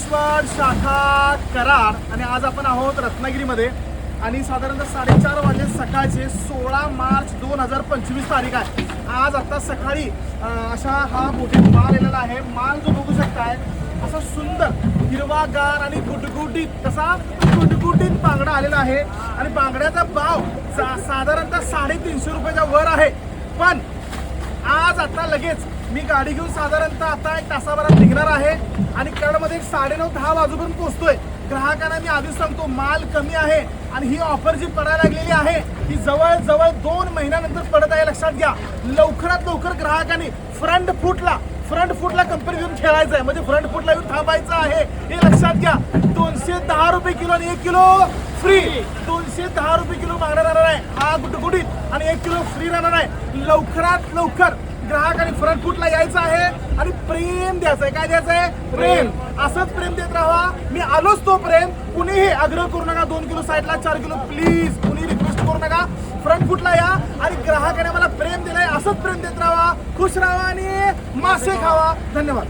संगमेश्वर शाखा कराड आणि आज आपण आहोत रत्नागिरीमध्ये आणि साधारणतः 4:30 वाजले सकाळचे 16 मार्च 2025 तारीख आहे. आज आता सकाळी अशा हा मोठे माल आलेला आहे. माल जो बघू शकताय असा सुंदर हिरवागार आणि गुटगुटीत तसा गुटगुटीत बांगडा आलेला आहे आणि बांगड्याचा भाव साधारणतः 350 रुपयाच्या वर आहे. पण आज आता लगेच मी गाडी घेऊन साधारणतः आता 1 तासाभरात निघणार आहे आणि कराडमध्ये 9:30-10 वाजूपर्यंत पोहोचतोय. ग्राहकांना मी आधीच सांगतो माल कमी आहे आणि ही ऑफर जी पडायला लागलेली आहे ही जवळजवळ 2 महिन्यानंतर पडत आहे. लक्षात घ्या, लवकरात लवकर ग्राहकांनी फ्रंट फूटला कंपनी घेऊन खेळायचं आहे, म्हणजे फ्रंट फूटला येऊन थांबायचं आहे. हे लक्षात घ्या. 210 रुपये किलो आणि 1 किलो फ्री. 210 रुपये किलो मागणार राहणार आहे हा गुटगुटीत आणि 1 किलो फ्री राहणार आहे. लवकरात लवकर ग्राहकांनी फ्रंट फूटला यायचं आहे आणि प्रेम द्यायचं आहे. काय द्यायचं आहे? प्रेम. असंच प्रेम देत राहा. मी आलोच तो प्रेम. कुणीही आग्रह करू नका 2 किलो साईडला 4 किलो प्लीज कुणी रिक्वेस्ट करू नका. फ्रंट फूटला या आणि ग्राहकाने मला प्रेम दिलंय असंच प्रेम देत राहा. खुश राहा आणि मासे खावा. धन्यवाद.